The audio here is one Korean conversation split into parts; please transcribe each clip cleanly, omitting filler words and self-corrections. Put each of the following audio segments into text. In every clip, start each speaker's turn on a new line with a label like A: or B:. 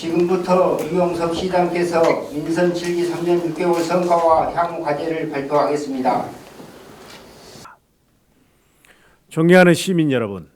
A: 지금부터 유용섭 시장께서 민선 7기 3년 6개월 성과와 향후 과제를 발표하겠습니다.
B: 존경하는 시민 여러분,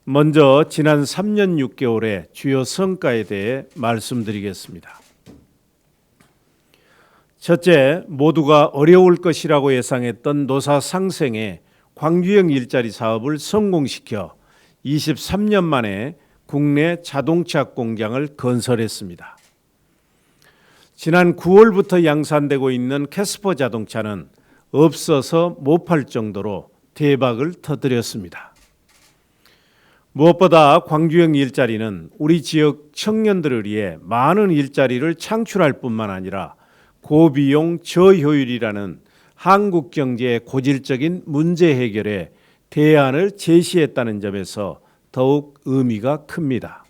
B: 먼저 지난 3년 6개월의 주요 성과에 대해 말씀드리겠습니다. 첫째, 모두가 어려울 것이라고 예상했던 노사 상생의 광주형 일자리 사업을 성공시켜 23년 만에 국내 자동차 공장을 건설했습니다. 지난 9월부터 양산되고 있는 캐스퍼 자동차는 없어서 못 팔 정도로 대박을 터뜨렸습니다. 무엇보다 광주형 일자리는 우리 지역 청년들을 위해 많은 일자리를 창출할 뿐만 아니라 고비용 저효율이라는 한국 경제의 고질적인 문제 해결에 대안을 제시했다는 점에서 더욱 의미가 큽니다.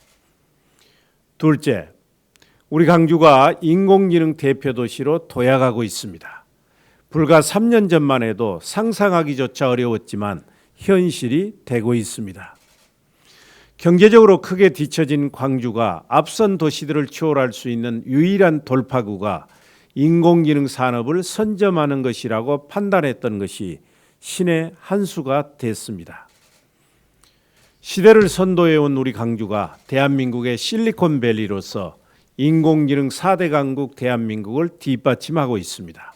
B: 둘째, 우리 광주가 인공지능 대표 도시로 도약하고 있습니다. 불과 3년 전만 해도 상상하기조차 어려웠지만 현실이 되고 있습니다. 경제적으로 크게 뒤처진 광주가 앞선 도시들을 추월할 수 있는 유일한 돌파구가 인공지능 산업을 선점하는 것이라고 판단했던 것이 신의 한 수가 됐습니다. 시대를 선도해온 우리 광주가 대한민국의 실리콘밸리로서 인공지능 4대 강국 대한민국을 뒷받침하고 있습니다.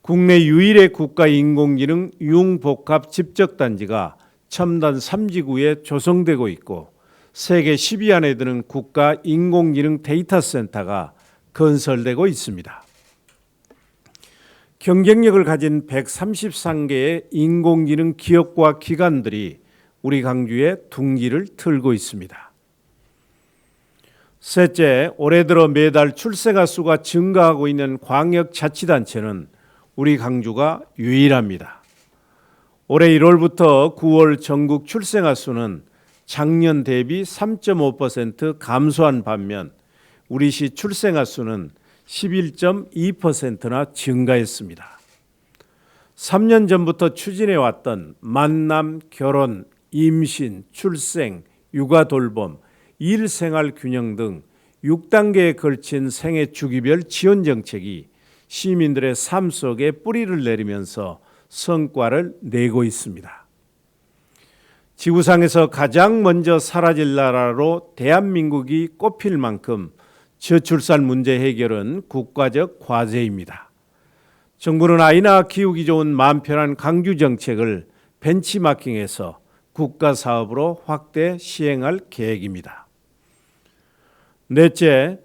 B: 국내 유일의 국가 인공지능 융복합 집적단지가 첨단 3지구에 조성되고 있고 세계 10위 안에 드는 국가 인공지능 데이터 센터가 건설되고 있습니다. 경쟁력을 가진 133개의 인공지능 기업과 기관들이 우리 광주에 둥지를 틀고 있습니다. 셋째, 올해 들어 매달 출생아 수가 증가하고 있는 광역자치단체는 우리 광주가 유일합니다. 올해 1월부터 9월 전국 출생아 수는 작년 대비 3.5% 감소한 반면 우리 시 출생아 수는 11.2%나 증가했습니다. 3년 전부터 추진해왔던 만남, 결혼, 임신, 출생, 육아 돌봄, 일생활 균형 등 6단계에 걸친 생애 주기별 지원 정책이 시민들의 삶 속에 뿌리를 내리면서 성과를 내고 있습니다. 지구상에서 가장 먼저 사라질 나라로 대한민국이 꼽힐 만큼 저출산 문제 해결은 국가적 과제입니다. 정부는 아이나 키우기 좋은 마음 편한 광주 정책을 벤치마킹해서 국가 사업으로 확대 시행할 계획입니다. 넷째,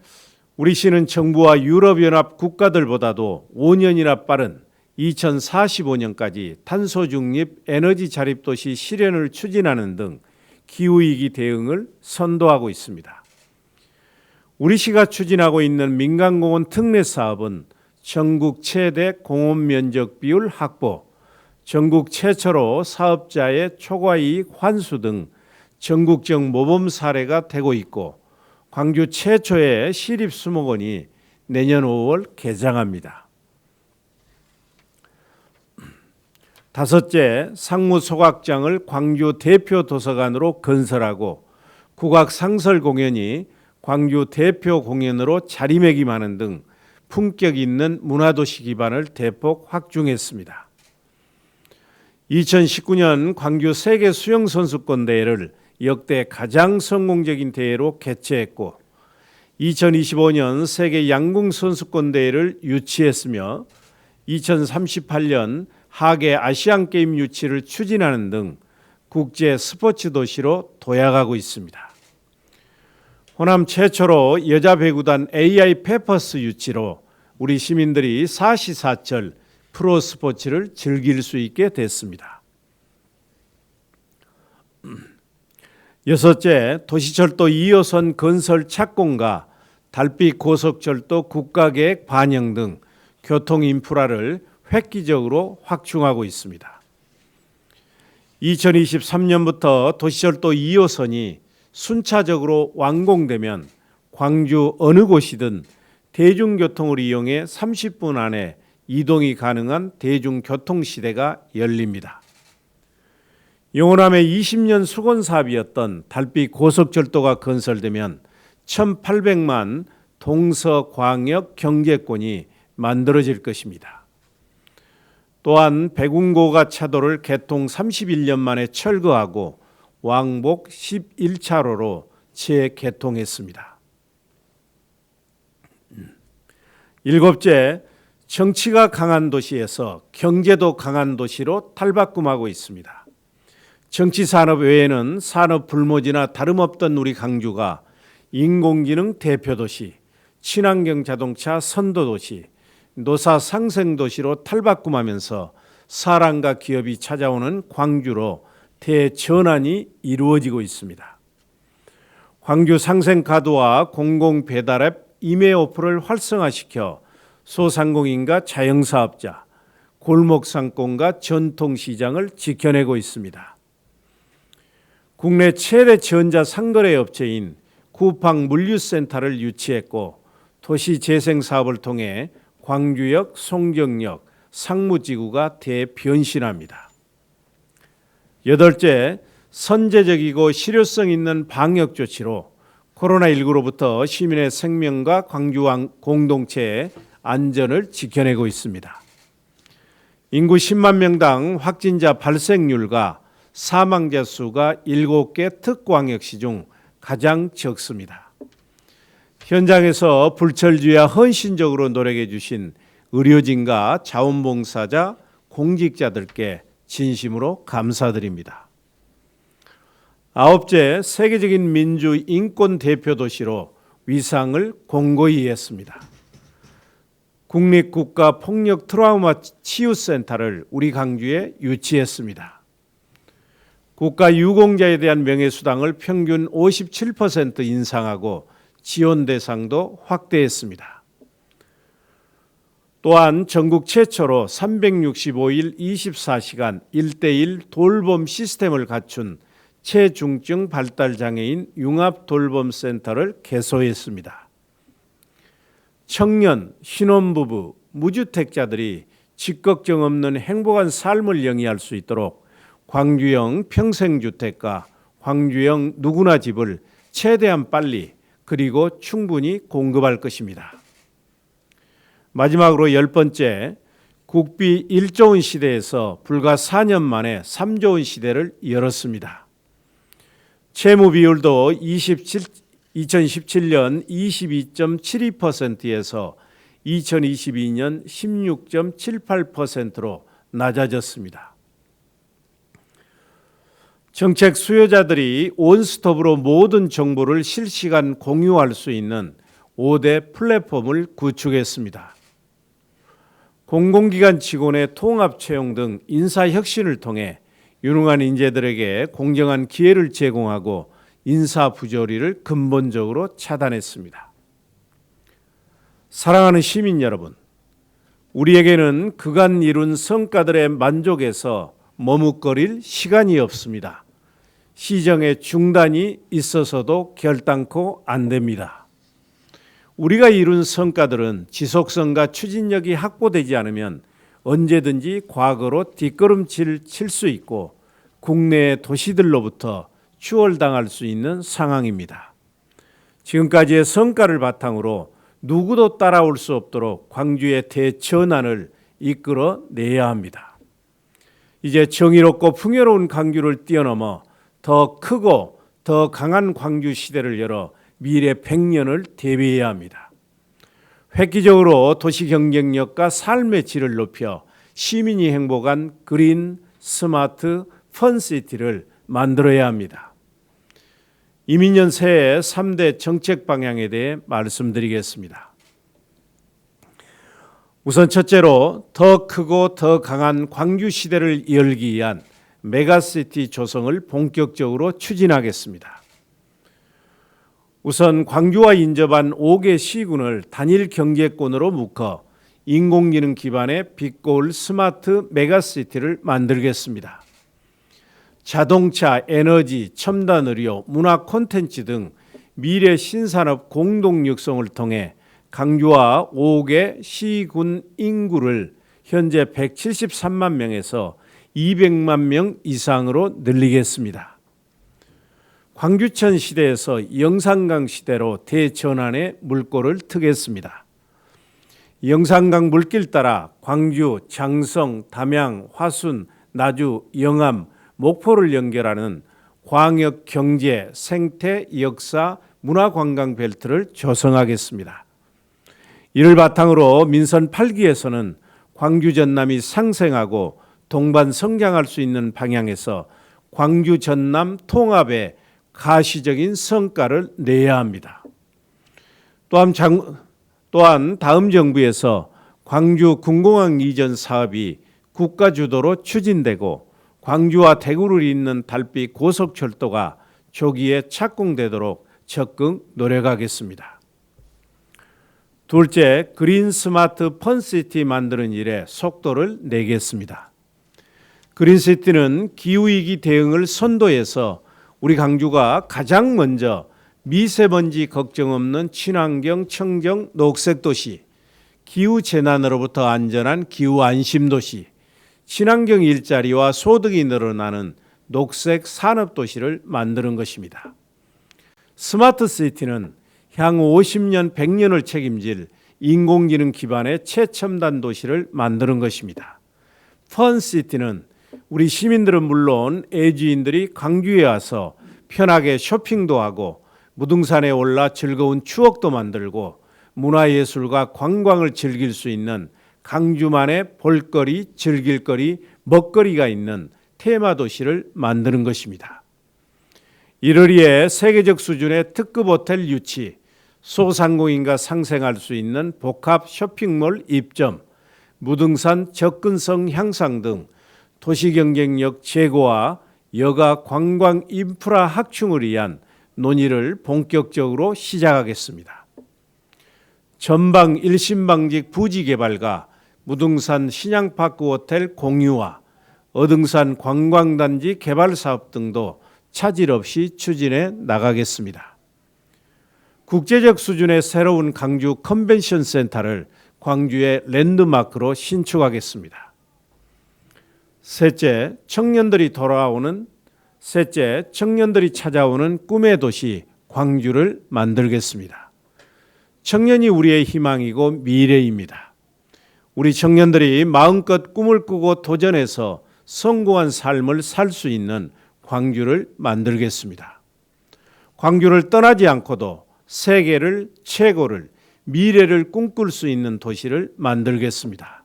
B: 우리 시는 정부와 유럽연합 국가들보다도 5년이나 빠른 2045년까지 탄소 중립 에너지 자립 도시 실현을 추진하는 등 기후위기 대응을 선도하고 있습니다. 우리 시가 추진하고 있는 민간공원 특례 사업은 전국 최대 공원 면적 비율 확보, 전국 최초로 사업자의 초과이익 환수 등 전국적 모범 사례가 되고 있고 광주 최초의 시립수목원이 내년 5월 개장합니다. 다섯째, 상무소각장을 광주 대표 도서관으로 건설하고 국악 상설 공연이 광주 대표 공연으로 자리매김하는 등 품격 있는 문화도시 기반을 대폭 확충했습니다. 2019년 광주 세계 수영선수권 대회를 역대 가장 성공적인 대회로 개최했고 2025년 세계 양궁선수권 대회를 유치했으며 2038년 하계 아시안게임 유치를 추진하는 등 국제 스포츠 도시로 도약하고 있습니다. 호남 최초로 여자 배구단 AI 페퍼스 유치로 우리 시민들이 사시사철 프로스포츠를 즐길 수 있게 됐습니다. 여섯째, 도시철도 2호선 건설 착공과 달빛 고속철도 국가계획 반영 등 교통 인프라를 획기적으로 확충하고 있습니다. 2023년부터 도시철도 2호선이 순차적으로 완공되면 광주 어느 곳이든 대중교통을 이용해 30분 안에 이동이 가능한 대중교통 시대가 열립니다. 영호남의 20년 수건 사업이었던 달빛 고속철도가 건설되면 1,800만 동서광역 경제권이 만들어질 것입니다. 또한 백운고가 차도를 개통 31년 만에 철거하고 왕복 11차로로 재개통했습니다. 일곱째, 정치가 강한 도시에서 경제도 강한 도시로 탈바꿈하고 있습니다. 정치산업 외에는 산업 불모지나 다름없던 우리 광주가 인공지능 대표도시, 친환경 자동차 선도도시, 노사 상생도시로 탈바꿈하면서 사람과 기업이 찾아오는 광주로 대전환이 이루어지고 있습니다. 광주 상생카드와 공공배달앱 이메어플을 활성화시켜 소상공인과 자영사업자, 골목상권과 전통시장을 지켜내고 있습니다. 국내 최대 전자상거래 업체인 쿠팡 물류센터를 유치했고 도시재생사업을 통해 광주역, 송정역, 상무지구가 대변신합니다. 여덟째, 선제적이고 실효성 있는 방역 조치로 코로나19로부터 시민의 생명과 광주 공동체의 안전을 지켜내고 있습니다. 인구 10만 명당 확진자 발생률과 사망자 수가 7개 특광역시 중 가장 적습니다. 현장에서 불철주야 헌신적으로 노력해 주신 의료진과 자원봉사자, 공직자들께 진심으로 감사드립니다. 아홉째, 세계적인 민주 인권 대표 도시로 위상을 공고히 했습니다. 국립국가 폭력 트라우마 치유센터를 우리 광주에 유치했습니다. 국가 유공자에 대한 명예수당을 평균 57% 인상하고 지원 대상도 확대했습니다. 또한 전국 최초로 365일 24시간 1:1 돌봄 시스템을 갖춘 체중증 발달장애인 융합돌봄센터를 개소했습니다. 청년, 신혼부부, 무주택자들이 집 걱정 없는 행복한 삶을 영위할 수 있도록 광주형 평생주택과 광주형 누구나 집을 최대한 빨리 그리고 충분히 공급할 것입니다. 마지막으로 10번째, 국비 1조 원 시대에서 불과 4년 만에 3조 원 시대를 열었습니다. 채무 비율도 2017년 22.72%에서 2022년 16.78%로 낮아졌습니다. 정책 수요자들이 원스톱으로 모든 정보를 실시간 공유할 수 있는 5대 플랫폼을 구축했습니다. 공공기관 직원의 통합 채용 등 인사혁신을 통해 유능한 인재들에게 공정한 기회를 제공하고 인사 부조리를 근본적으로 차단했습니다. 사랑하는 시민 여러분, 우리에게는 그간 이룬 성과들의 만족에서 머뭇거릴 시간이 없습니다. 시정의 중단이 있어서도 결단코 안 됩니다. 우리가 이룬 성과들은 지속성과 추진력이 확보되지 않으면 언제든지 과거로 뒷걸음질 칠 수 있고 국내의 도시들로부터 추월당할 수 있는 상황입니다. 지금까지의 성과를 바탕으로 누구도 따라올 수 없도록 광주의 대전환을 이끌어내야 합니다. 이제 정의롭고 풍요로운 광주를 뛰어넘어 더 크고 더 강한 광주 시대를 열어 미래 100년을 대비해야 합니다. 획기적으로 도시 경쟁력과 삶의 질을 높여 시민이 행복한 그린, 스마트, 펀시티를 만들어야 합니다. 이민년 새해 3대 정책 방향에 대해 말씀드리겠습니다. 우선 첫째로 더 크고 더 강한 광주 시대를 열기 위한 메가시티 조성을 본격적으로 추진하겠습니다. 우선 광주와 인접한 5개 시군을 단일 경제권으로 묶어 인공지능 기반의 빅고울 스마트 메가시티를 만들겠습니다. 자동차, 에너지, 첨단 의료, 문화 콘텐츠 등 미래 신산업 공동 육성을 통해 광주와 5개 시군 인구를 현재 173만 명에서 200만 명 이상으로 늘리겠습니다. 광주천 시대에서 영산강 시대로 대전환의 물꼬를 트겠습니다. 영산강 물길 따라 광주, 장성, 담양, 화순, 나주, 영암, 목포를 연결하는 광역 경제, 생태, 역사, 문화관광 벨트를 조성하겠습니다. 이를 바탕으로 민선 8기에서는 광주 전남이 상생하고 동반 성장할 수 있는 방향에서 광주 전남 통합의 가시적인 성과를 내야 합니다. 또한 다음 정부에서 광주 군공항 이전 사업이 국가 주도로 추진되고 광주와 대구를 잇는 달빛 고속철도가 조기에 착공되도록 적극 노력하겠습니다. 둘째, 그린 스마트 펀시티 만드는 일에 속도를 내겠습니다. 그린시티는 기후위기 대응을 선도해서 우리 광주가 가장 먼저 미세먼지 걱정 없는 친환경 청정 녹색도시, 기후재난으로부터 안전한 기후안심도시, 친환경 일자리와 소득이 늘어나는 녹색 산업도시를 만드는 것입니다. 스마트시티는 향후 50년, 100년을 책임질 인공지능 기반의 최첨단 도시를 만드는 것입니다. 펀시티는 우리 시민들은 물론 애주인들이 광주에 와서 편하게 쇼핑도 하고 무등산에 올라 즐거운 추억도 만들고 문화예술과 관광을 즐길 수 있는 광주만의 볼거리, 즐길거리, 먹거리가 있는 테마도시를 만드는 것입니다. 이를 위해 세계적 수준의 특급 호텔 유치, 소상공인과 상생할 수 있는 복합 쇼핑몰 입점, 무등산 접근성 향상 등 도시 경쟁력 제고와 여가 관광 인프라 확충을 위한 논의를 본격적으로 시작하겠습니다. 전방 일신방직 부지 개발과 무등산 신양파크 호텔 공유와 어등산 관광단지 개발 사업 등도 차질 없이 추진해 나가겠습니다. 국제적 수준의 새로운 광주 컨벤션 센터를 광주의 랜드마크로 신축하겠습니다. 셋째, 청년들이 찾아오는 꿈의 도시 광주를 만들겠습니다. 청년이 우리의 희망이고 미래입니다. 우리 청년들이 마음껏 꿈을 꾸고 도전해서 성공한 삶을 살 수 있는 광주를 만들겠습니다. 광주를 떠나지 않고도 세계를, 최고를, 미래를 꿈꿀 수 있는 도시를 만들겠습니다.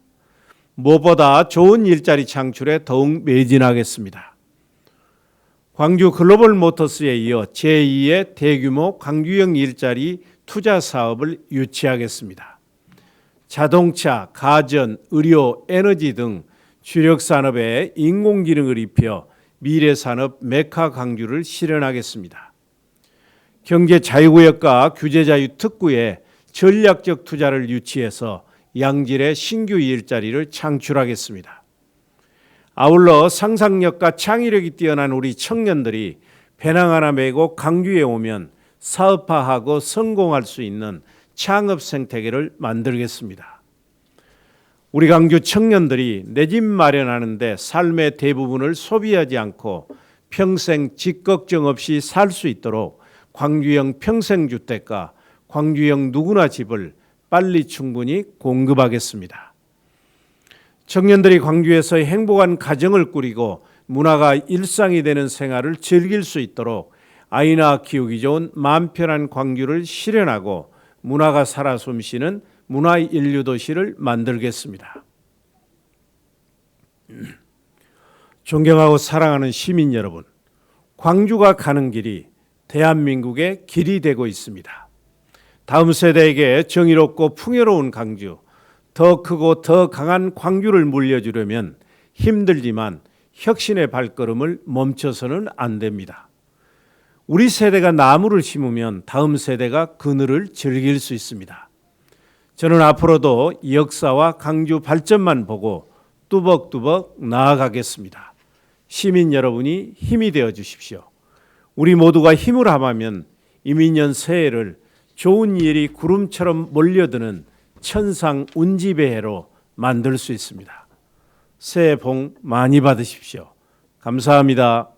B: 무엇보다 좋은 일자리 창출에 더욱 매진하겠습니다. 광주 글로벌 모터스에 이어 제2의 대규모 광주형 일자리 투자 사업을 유치하겠습니다. 자동차, 가전, 의료, 에너지 등 주력 산업에 인공지능을 입혀 미래산업 메카 광주를 실현하겠습니다. 경제 자유구역과 규제 자유 특구에 전략적 투자를 유치해서 양질의 신규 일자리를 창출하겠습니다. 아울러 상상력과 창의력이 뛰어난 우리 청년들이 배낭 하나 메고 광주에 오면 사업화하고 성공할 수 있는 창업 생태계를 만들겠습니다. 우리 광주 청년들이 내 집 마련하는데 삶의 대부분을 소비하지 않고 평생 집 걱정 없이 살 수 있도록 광주형 평생주택과 광주형 누구나 집을 빨리 충분히 공급하겠습니다. 청년들이 광주에서 행복한 가정을 꾸리고 문화가 일상이 되는 생활을 즐길 수 있도록 아이나 키우기 좋은 마음 편한 광주를 실현하고 문화가 살아 숨쉬는 문화 인류 도시를 만들겠습니다. 존경하고 사랑하는 시민 여러분, 광주가 가는 길이 대한민국의 길이 되고 있습니다. 다음 세대에게 정의롭고 풍요로운 광주, 더 크고 더 강한 광주를 물려주려면 힘들지만 혁신의 발걸음을 멈춰서는 안 됩니다. 우리 세대가 나무를 심으면 다음 세대가 그늘을 즐길 수 있습니다. 저는 앞으로도 역사와 광주 발전만 보고 뚜벅뚜벅 나아가겠습니다. 시민 여러분이 힘이 되어 주십시오. 우리 모두가 힘을 합하면 이민년 새해를 좋은 일이 구름처럼 몰려드는 천상 운지배해로 만들 수 있습니다. 새해 복 많이 받으십시오. 감사합니다.